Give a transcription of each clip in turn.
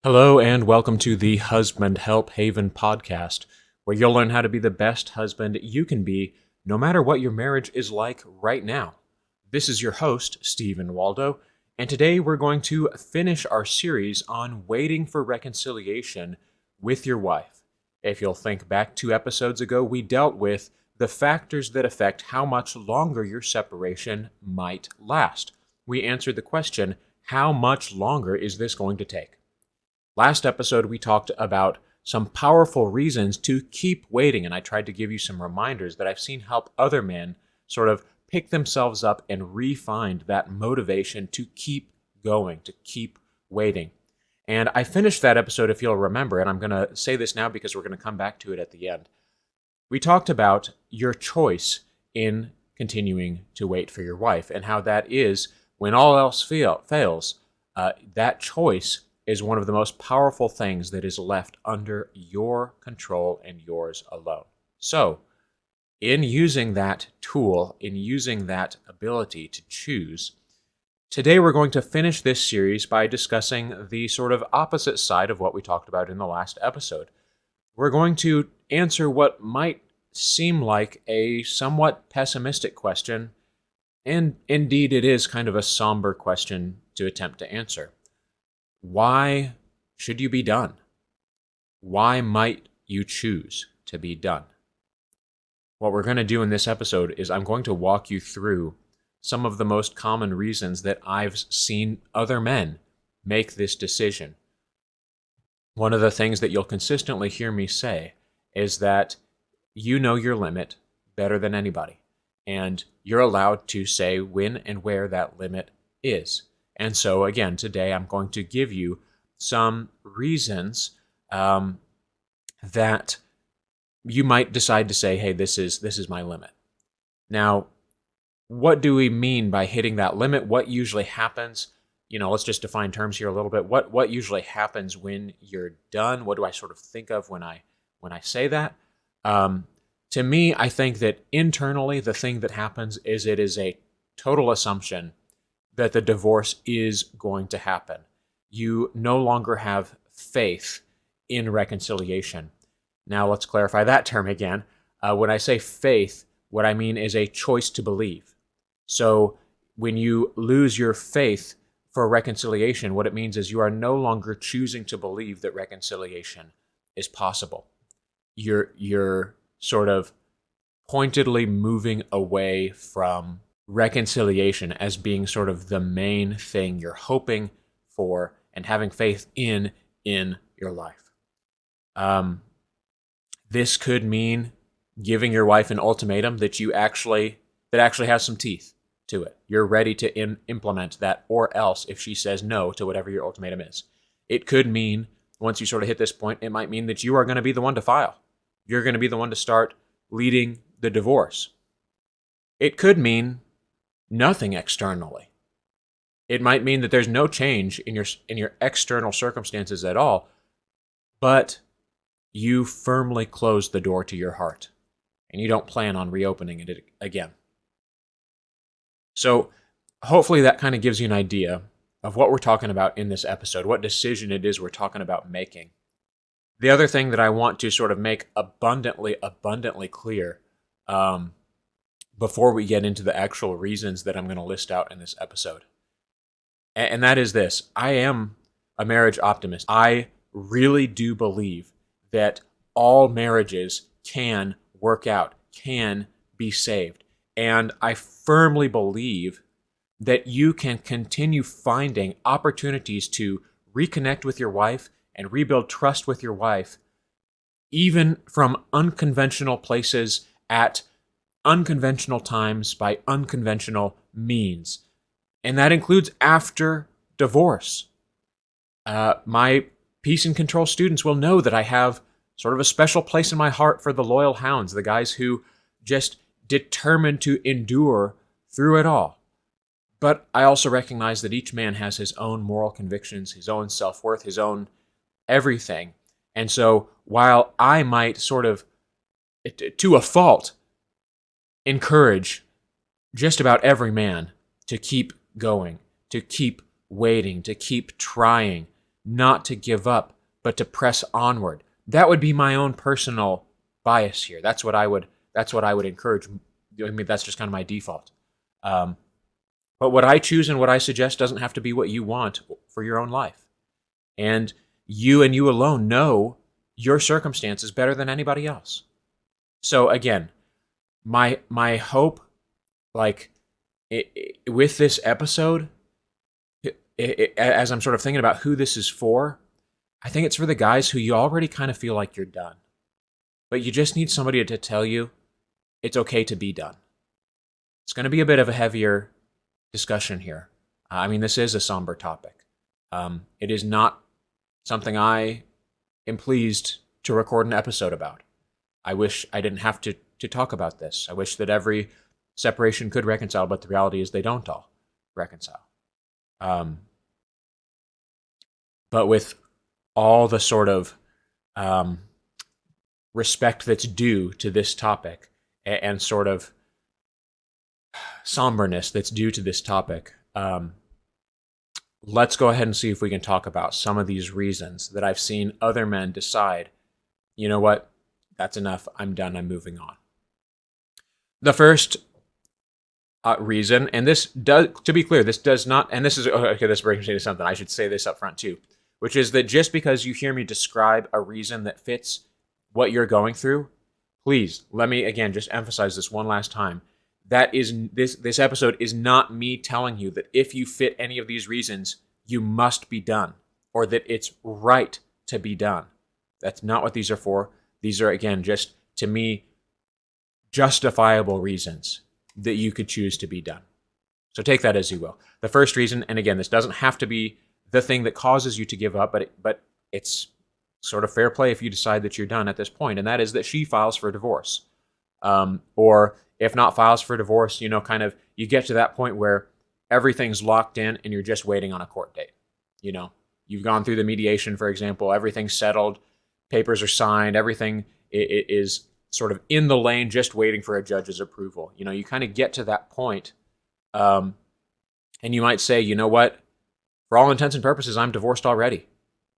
Hello, and welcome to the Husband Help Haven podcast, where you'll learn how to be the best husband you can be, no matter what your marriage is like right now. This is your host, Stephen Waldo, and today we're going to finish our series on waiting for reconciliation with your wife. If you'll think back 2 episodes ago, we dealt with the factors that affect how much longer your separation might last. We answered the question, how much longer is this going to take? Last episode, we talked about some powerful reasons to keep waiting, and I tried to give you some reminders that I've seen help other men sort of pick themselves up and re-find that motivation to keep going, to keep waiting. And I finished that episode, if you'll remember, and I'm going to say this now because we're going to come back to it at the end. We talked about your choice in continuing to wait for your wife and how that is, when all else fails, that choice is one of the most powerful things that is left under your control and yours alone. So, in using that tool, in using that ability to choose, today we're going to finish this series by discussing the sort of opposite side of what we talked about in the last episode. We're going to answer what might seem like a somewhat pessimistic question, and indeed it is kind of a somber question to attempt to answer. Why should you be done? Why might you choose to be done? What we're going to do in this episode is I'm going to walk you through some of the most common reasons that I've seen other men make this decision. One of the things that you'll consistently hear me say is that you know your limit better than anybody, and you're allowed to say when and where that limit is. And so, again, today I'm going to give you some reasons that you might decide to say, hey, this is my limit. Now, what do we mean by hitting that limit? What usually happens? Let's just define terms here a little bit. What usually happens when you're done? What do I sort of think of when I say that? To me, I think that internally, the thing that happens is it is a total assumption that the divorce is going to happen. You no longer have faith in reconciliation. Now let's clarify that term again. When I say faith, what I mean is a choice to believe. So when you lose your faith for reconciliation, what it means is you are no longer choosing to believe that reconciliation is possible. You're sort of pointedly moving away from reconciliation as being sort of the main thing you're hoping for and having faith in your life. This could mean giving your wife an ultimatum that actually has some teeth to it. You're ready to implement that, or else if she says no to whatever your ultimatum is. It could mean, once you sort of hit this point, it might mean that you are going to be the one to file. You're going to be the one to start leading the divorce. It could mean nothing externally. It might mean that there's no change in your external circumstances at all, but you firmly close the door to your heart, and you don't plan on reopening it again. So hopefully that kind of gives you an idea of what we're talking about in this episode, what decision it is we're talking about making. The other thing that I want to sort of make abundantly clear before we get into the actual reasons that I'm going to list out in this episode. And that is this. I am a marriage optimist. I really do believe that all marriages can work out, can be saved. And I firmly believe that you can continue finding opportunities to reconnect with your wife and rebuild trust with your wife, even from unconventional places at unconventional times by unconventional means. And that includes after divorce. My peace and control students will know that I have sort of a special place in my heart for the loyal hounds, the guys who just determined to endure through it all. But I also recognize that each man has his own moral convictions, his own self-worth, his own everything. And so while I might sort of, to a fault, encourage just about every man to keep going, to keep waiting, to keep trying, not to give up, but to press onward. That would be my own personal bias here. That's what I would encourage. I mean, that's just kind of my default. But what I choose and what I suggest doesn't have to be what you want for your own life. And you alone know your circumstances better than anybody else. So again, my hope, like with this episode, as I'm sort of thinking about who this is for, I think it's for the guys who you already kind of feel like you're done. But you just need somebody to tell you it's okay to be done. It's going to be a bit of a heavier discussion here. I mean, this is a somber topic. It is not something I am pleased to record an episode about. I wish I didn't have to talk about this. I wish that every separation could reconcile, but the reality is they don't all reconcile. But with all the sort of respect that's due to this topic and sort of somberness that's due to this topic, let's go ahead and see if we can talk about some of these reasons that I've seen other men decide, you know what, that's enough, I'm done, I'm moving on. The first reason, and this does, to be clear, this does not, and this is, okay, this brings me to something, I should say this up front too, which is that just because you hear me describe a reason that fits what you're going through, please, let me again just emphasize this one last time. That is, this episode is not me telling you that if you fit any of these reasons, you must be done, or that it's right to be done. That's not what these are for. These are, again, just, to me, justifiable reasons that you could choose to be done. So take that as you will. The first reason, and again, this doesn't have to be the thing that causes you to give up, but it's sort of fair play if you decide that you're done at this point, and that is that she files for divorce. Or if not files for divorce, kind of you get to that point where everything's locked in and you're just waiting on a court date. You've gone through the mediation, for example, everything's settled, papers are signed, everything is sort of in the lane, just waiting for a judge's approval. You kind of get to that point, and you might say, you know what, for all intents and purposes, I'm divorced already.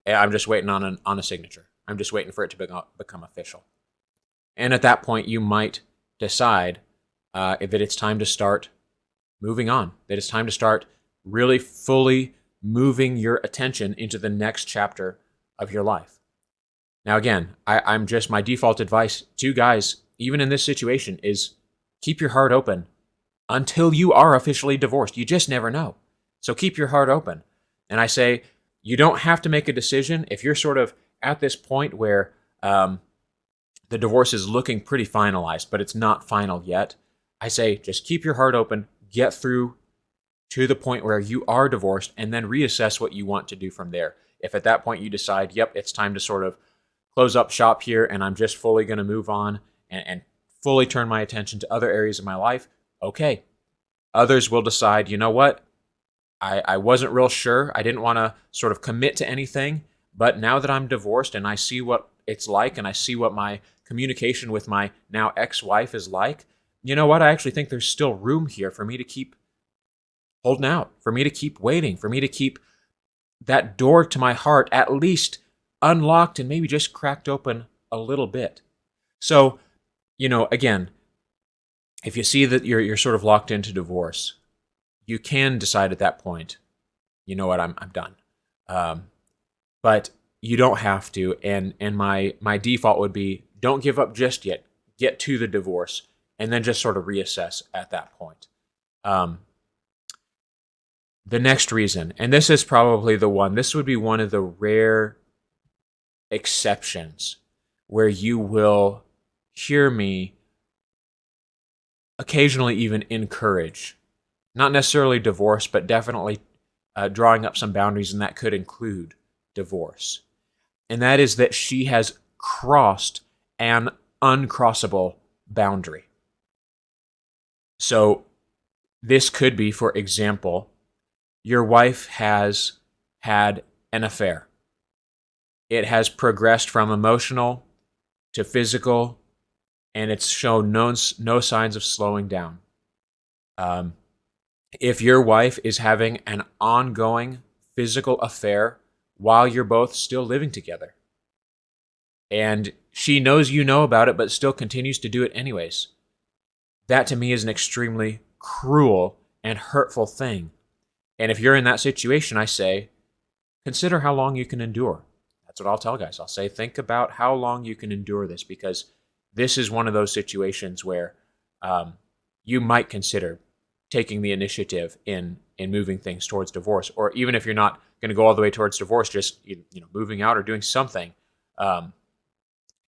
I'm just waiting on a signature. I'm just waiting for it to become official. And at that point, you might decide that it's time to start moving on, that it's time to start really fully moving your attention into the next chapter of your life. Now, again, I'm just, my default advice to guys, even in this situation, is keep your heart open until you are officially divorced. You just never know. So keep your heart open. And I say, you don't have to make a decision if you're sort of at this point where the divorce is looking pretty finalized, but it's not final yet. I say, just keep your heart open, get through to the point where you are divorced, and then reassess what you want to do from there. If at that point you decide, yep, it's time to sort of close up shop here, and I'm just fully going to move on and fully turn my attention to other areas of my life, okay. Others will decide, you know what, I wasn't real sure. I didn't want to sort of commit to anything, but now that I'm divorced and I see what it's like and I see what my communication with my now ex-wife is like, you know what, I actually think there's still room here for me to keep holding out, for me to keep waiting, for me to keep that door to my heart at least unlocked and maybe just cracked open a little bit. So, again, if you see that you're sort of locked into divorce, you can decide at that point, you know what, I'm done. But you don't have to, and my default would be, don't give up just yet. Get to the divorce, and then just sort of reassess at that point. The next reason, and this is probably the one, this would be one of the rare exceptions where you will hear me occasionally even encourage, not necessarily divorce, but definitely drawing up some boundaries, and that could include divorce. And that is that she has crossed an uncrossable boundary. So this could be, for example, your wife has had an affair. It has progressed from emotional to physical, and it's shown no signs of slowing down. If your wife is having an ongoing physical affair while you're both still living together. And she knows you know about it, but still continues to do it anyways. That to me is an extremely cruel and hurtful thing. And if you're in that situation, I say, consider how long you can endure. That's what I'll tell guys. I'll say, think about how long you can endure this, because this is one of those situations where you might consider taking the initiative in moving things towards divorce, or even if you're not going to go all the way towards divorce, just moving out or doing something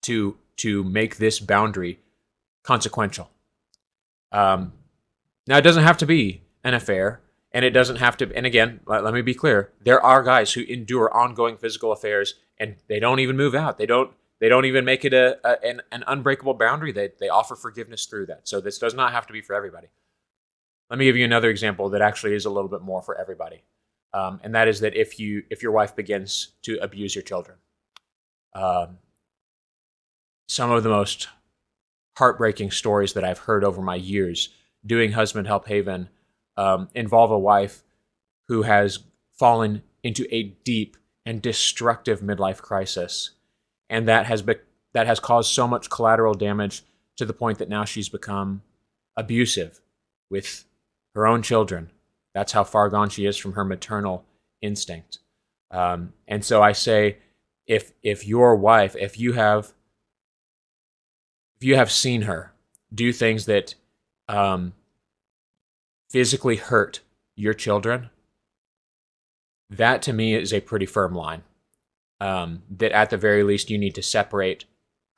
to make this boundary consequential. Now, it doesn't have to be an affair, and it doesn't have to. And again, let me be clear: there are guys who endure ongoing physical affairs, and they don't even move out. They don't even make it an unbreakable boundary. They offer forgiveness through that. So this does not have to be for everybody. Let me give you another example that actually is a little bit more for everybody, and that is that if your wife begins to abuse your children, some of the most heartbreaking stories that I've heard over my years doing Husband Help Haven involve a wife who has fallen into a deep and destructive midlife crisis, and that has caused so much collateral damage to the point that now she's become abusive with her own children. That's how far gone she is from her maternal instinct. And so I say, if your wife, if you have seen her do things that physically hurt your children, that to me is a pretty firm line. That at the very least you need to separate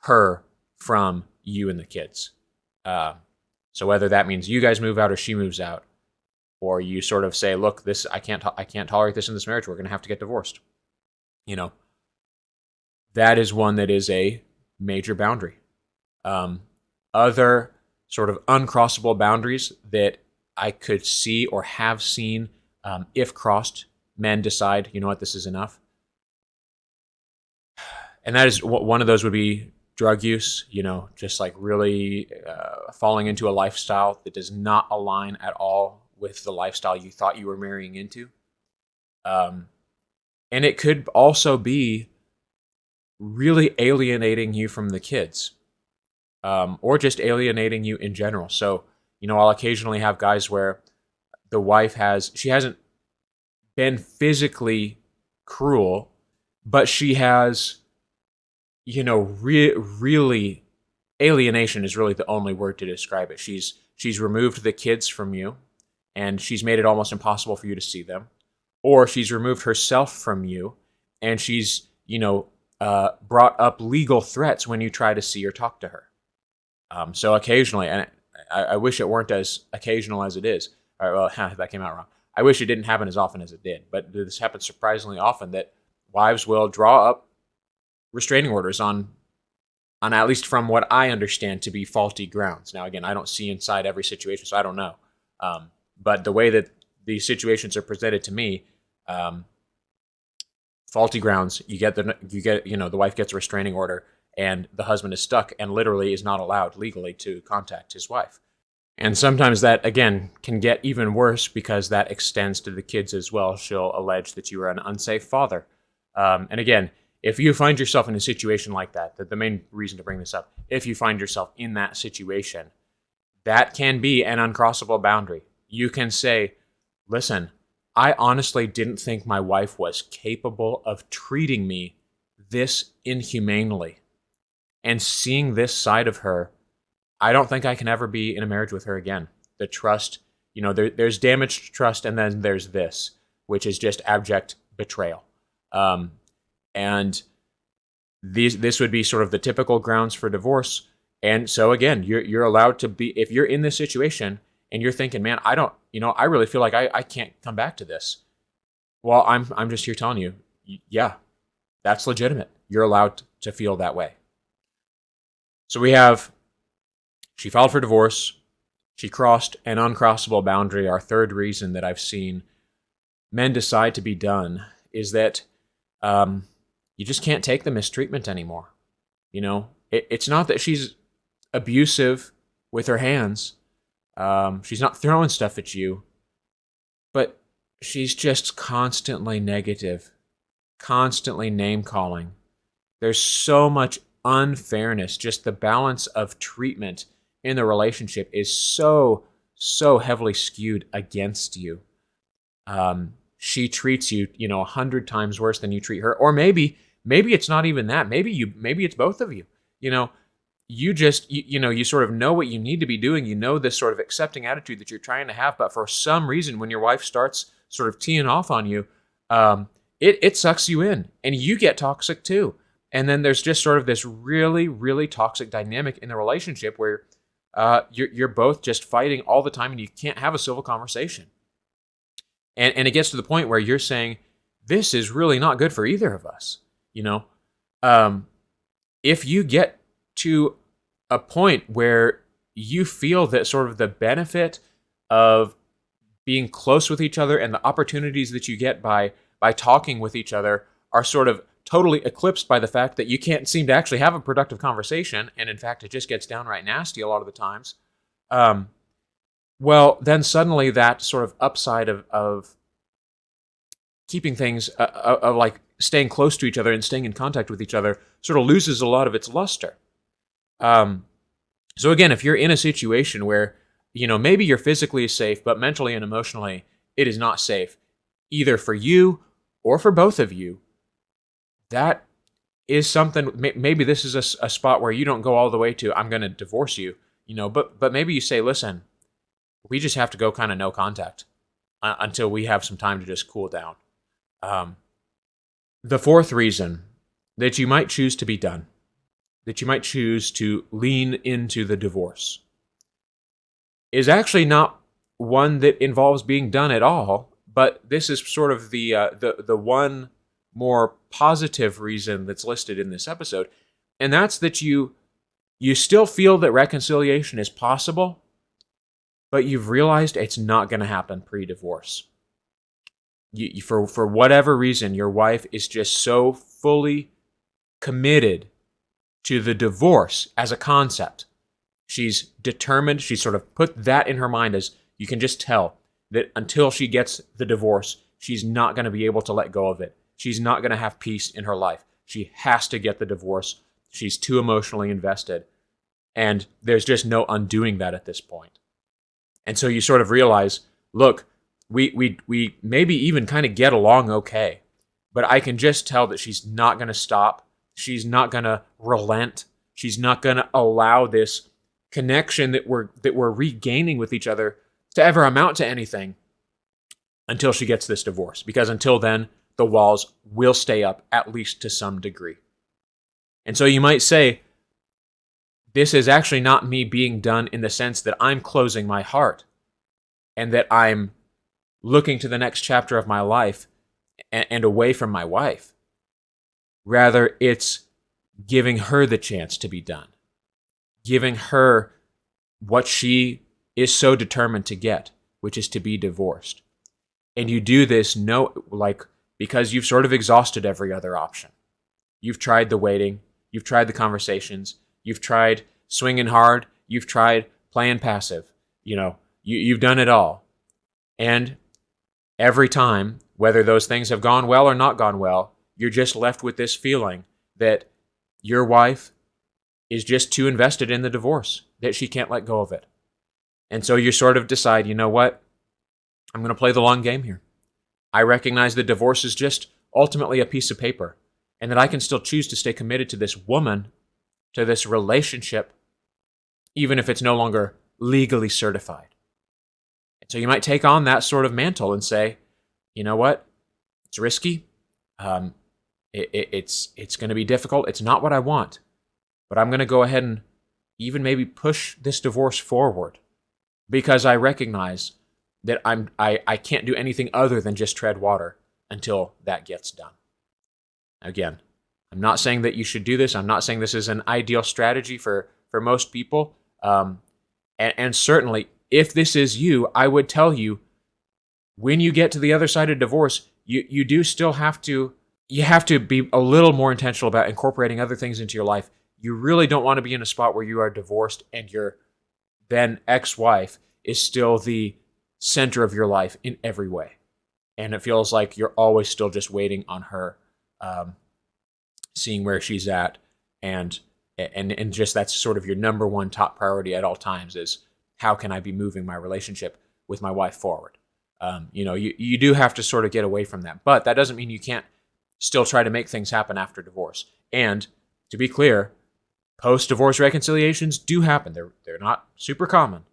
her from you and the kids. So whether that means you guys move out or she moves out, or you sort of say, look, this I can't tolerate this in this marriage. We're going to have to get divorced. That is one that is a major boundary. Other sort of uncrossable boundaries that I could see or have seen, if crossed, men decide, you know what, this is enough. And that is one of those would be drug use, just like really falling into a lifestyle that does not align at all with the lifestyle you thought you were marrying into. And it could also be really alienating you from the kids, or just alienating you in general. So, I'll occasionally have guys where the wife hasn't been physically cruel, but she has, really, alienation is really the only word to describe it. She's removed the kids from you, and she's made it almost impossible for you to see them. Or she's removed herself from you, and she's, brought up legal threats when you try to see or talk to her. So occasionally, and I wish it weren't as occasional as it is. All right, well, that came out wrong. I wish it didn't happen as often as it did, but this happens surprisingly often, that wives will draw up restraining orders on at least from what I understand to be faulty grounds. Now, again, I don't see inside every situation, so I don't know. But the way that these situations are presented to me, faulty grounds, the wife gets a restraining order, and the husband is stuck and literally is not allowed legally to contact his wife. And sometimes that, again, can get even worse because that extends to the kids as well. She'll allege that you are an unsafe father. And again, if you find yourself in a situation like that, the main reason to bring this up, if you find yourself in that situation, that can be an uncrossable boundary. You can say, listen, I honestly didn't think my wife was capable of treating me this inhumanely. And seeing this side of her, I don't think I can ever be in a marriage with her again. The trust, there's damaged trust, and then there's this, which is just abject betrayal. And this would be sort of the typical grounds for divorce. And so again, you're allowed to be, if you're in this situation and you're thinking, man, I really feel like I can't come back to this. Well, I'm just here telling you, yeah, that's legitimate. You're allowed to feel that way. So she filed for divorce. She crossed an uncrossable boundary. Our third reason that I've seen men decide to be done is that you just can't take the mistreatment anymore. It's not that she's abusive with her hands. She's not throwing stuff at you, but she's just constantly negative constantly name calling. There's so much unfairness. Just the balance of treatment in the relationship is so heavily skewed against you. She treats you, 100 times worse than you treat her, or maybe it's not even that. Maybe it's both of you. You know, you sort of know what you need to be doing. You know this sort of accepting attitude that you're trying to have, but for some reason, when your wife starts sort of teeing off on you, it sucks you in, and you get toxic too. And then there's just sort of this really, really toxic dynamic in the relationship where you're both just fighting all the time, and you can't have a civil conversation. And it gets to the point where you're saying, this is really not good for either of us. If you get to a point where you feel that sort of the benefit of being close with each other and the opportunities that you get by talking with each other are sort of totally eclipsed by the fact that you can't seem to actually have a productive conversation, and in fact, it just gets downright nasty a lot of the times, well, then suddenly that sort of upside of keeping things, of like staying close to each other and staying in contact with each other sort of loses a lot of its luster. So again, if you're in a situation where, maybe you're physically safe, but mentally and emotionally, it is not safe, either for you or for both of you, that is something, maybe this is a spot where you don't go all the way to, I'm going to divorce you, but maybe you say, listen, we just have to go kind of no contact until we have some time to just cool down. The fourth reason that you might choose to be done, that you might choose to lean into the divorce, is actually not one that involves being done at all, but this is sort of the one more positive reason that's listed in this episode, and that's that you still feel that reconciliation is possible, but you've realized it's not going to happen pre-divorce. For whatever reason, your wife is just so fully committed to the divorce as a concept. She's determined, she's sort of put that in her mind, as you can just tell that until she gets the divorce, she's not going to be able to let go of it. She's not going to have peace in her life. She has to get the divorce. She's too emotionally invested. And there's just no undoing that at this point. And so you sort of realize, look, we maybe even kind of get along okay, but I can just tell that she's not going to stop. She's not going to relent. She's not going to allow this connection that we're regaining with each other to ever amount to anything until she gets this divorce. Because until then, the walls will stay up, at least to some degree. And so you might say, this is actually not me being done in the sense that I'm closing my heart and that I'm looking to the next chapter of my life and away from my wife. Rather, it's giving her the chance to be done, giving her what she is so determined to get, which is to be divorced. And you do this because you've sort of exhausted every other option. You've tried the waiting, you've tried the conversations, you've tried swinging hard, you've tried playing passive. You've done it all. And every time, whether those things have gone well or not gone well, you're just left with this feeling that your wife is just too invested in the divorce, that she can't let go of it. And so you sort of decide, you know what? I'm going to play the long game here. I recognize that divorce is just ultimately a piece of paper, and that I can still choose to stay committed to this woman, to this relationship, even if it's no longer legally certified. And so you might take on that sort of mantle and say, you know what? It's risky. It's going to be difficult. It's not what I want, but I'm going to go ahead and even maybe push this divorce forward because I recognize that I can't do anything other than just tread water until that gets done. Again, I'm not saying that you should do this. I'm not saying this is an ideal strategy for most people. And certainly, if this is you, I would tell you, when you get to the other side of divorce, you do still have to be a little more intentional about incorporating other things into your life. You really don't want to be in a spot where you are divorced and your then ex-wife is still the center of your life in every way. And it feels like you're always still just waiting on her um, seeing where she's at, and and just that's sort of your number one top priority at all times is how can I be moving my relationship with my wife forward. You do have to sort of get away from that, but that doesn't mean you can't still try to make things happen after divorce. And to be clear, post-divorce reconciliations do happen. They're not super common.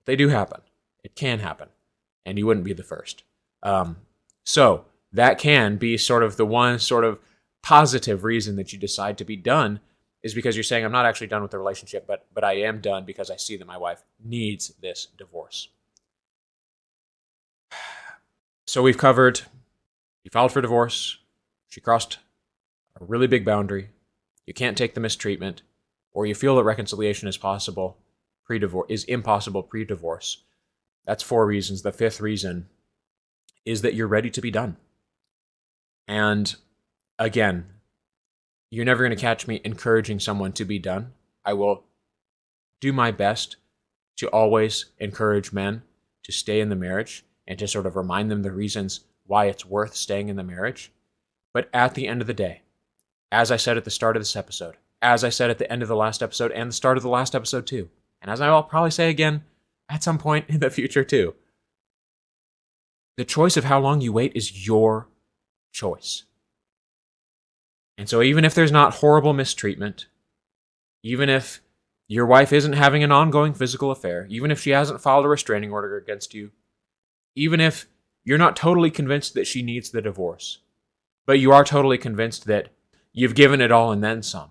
They do happen. It can happen, and you wouldn't be the first. So that can be sort of the one sort of positive reason that you decide to be done is because you're saying, I'm not actually done with the relationship, but I am done because I see that my wife needs this divorce. So we've covered, you filed for divorce, she crossed a really big boundary, you can't take the mistreatment, or you feel that reconciliation is possible pre-divorce, is impossible pre-divorce. That's 4 reasons. The 5th reason is that you're ready to be done. And again, you're never going to catch me encouraging someone to be done. I will do my best to always encourage men to stay in the marriage and to sort of remind them the reasons why it's worth staying in the marriage. But at the end of the day, as I said at the start of this episode, as I said at the end of the last episode and the start of the last episode too, and as I'll probably say again at some point in the future too, the choice of how long you wait is your choice. And so even if there's not horrible mistreatment, even if your wife isn't having an ongoing physical affair, even if she hasn't filed a restraining order against you, even if you're not totally convinced that she needs the divorce, but you are totally convinced that you've given it all and then some,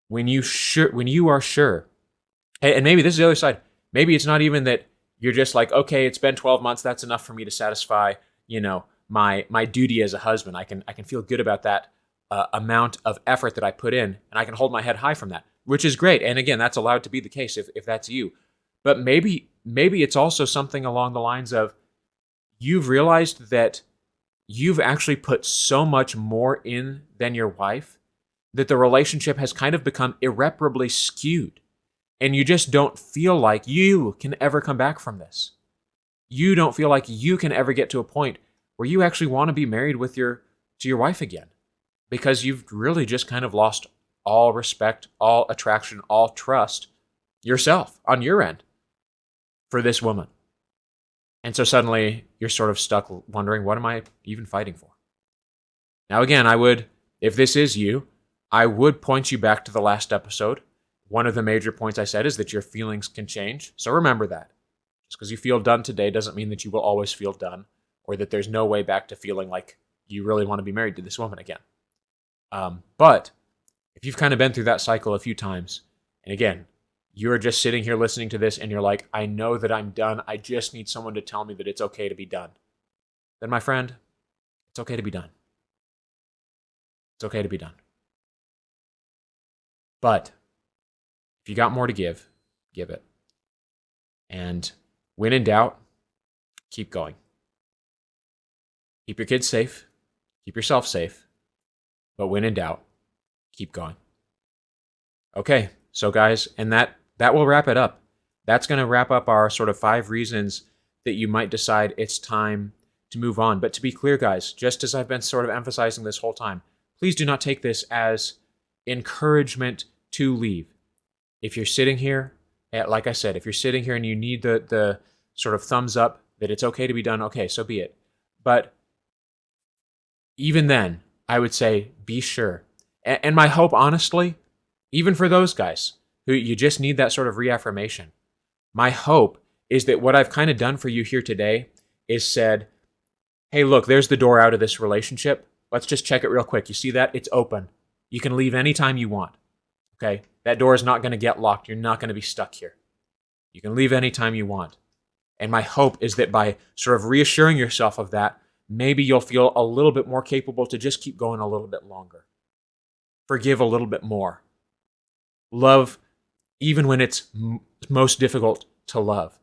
when you are sure, and maybe this is the other side, maybe it's not even that you're just like, okay, it's been 12 months, that's enough for me to satisfy, my duty as a husband. I can feel good about that amount of effort that I put in, and I can hold my head high from that, which is great. And again, that's allowed to be the case if that's you. But maybe it's also something along the lines of you've realized that you've actually put so much more in than your wife that the relationship has kind of become irreparably skewed. And you just don't feel like you can ever come back from this. You don't feel like you can ever get to a point where you actually want to be married to your wife again. Because you've really just kind of lost all respect, all attraction, all trust yourself on your end for this woman. And so suddenly you're sort of stuck wondering, what am I even fighting for? Now again, if this is you, I would point you back to the last episode. One of the major points I said is that your feelings can change. So remember that. Just because you feel done today doesn't mean that you will always feel done, or that there's no way back to feeling like you really want to be married to this woman again. But if you've kind of been through that cycle a few times, and again, you're just sitting here listening to this and you're like, I know that I'm done. I just need someone to tell me that it's okay to be done. Then my friend, it's okay to be done. It's okay to be done. But if you got more to give it. And when in doubt, keep going. Keep your kids safe. Keep yourself safe. But when in doubt, keep going. Okay, so guys, and that will wrap it up. That's going to wrap up our sort of 5 reasons that you might decide it's time to move on. But to be clear, guys, just as I've been sort of emphasizing this whole time, please do not take this as encouragement to leave. If you're sitting here, like I said, if you're sitting here and you need the sort of thumbs up that it's okay to be done, okay, so be it. But even then, I would say be sure. And my hope, honestly, even for those guys who you just need that sort of reaffirmation, my hope is that what I've kind of done for you here today is said, hey, look, there's the door out of this relationship. Let's just check it real quick. You see that? It's open. You can leave anytime you want. Okay? That door is not going to get locked. You're not going to be stuck here. You can leave anytime you want. And my hope is that by sort of reassuring yourself of that, maybe you'll feel a little bit more capable to just keep going a little bit longer. Forgive a little bit more. Love even when it's most difficult to love.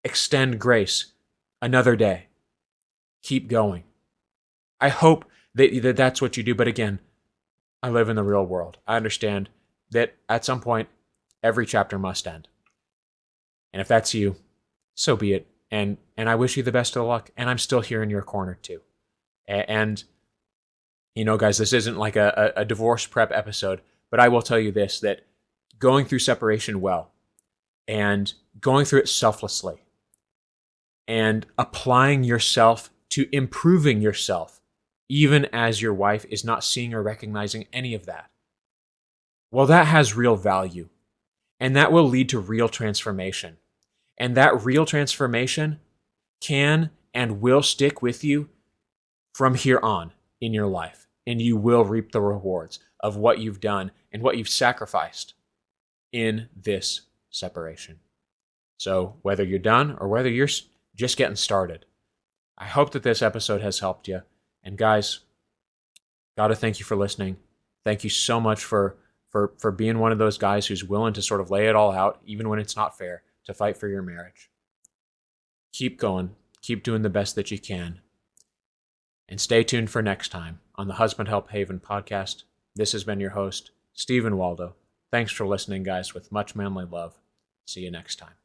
Extend grace another day. Keep going. I hope that that's what you do. But again, I live in the real world. I understand that at some point, every chapter must end. And if that's you, so be it. And I wish you the best of luck. And I'm still here in your corner too. And Guys, this isn't like a divorce prep episode, but I will tell you this, that going through separation well and going through it selflessly and applying yourself to improving yourself, even as your wife is not seeing or recognizing any of that, well, that has real value. And that will lead to real transformation. And that real transformation can and will stick with you from here on in your life. And you will reap the rewards of what you've done and what you've sacrificed in this separation. So whether you're done or whether you're just getting started, I hope that this episode has helped you. And guys, gotta thank you for listening. Thank you so much for being one of those guys who's willing to sort of lay it all out, even when it's not fair, to fight for your marriage. Keep going. Keep doing the best that you can. And stay tuned for next time on the Husband Help Haven podcast. This has been your host, Stephen Waldo. Thanks for listening, guys, with much manly love. See you next time.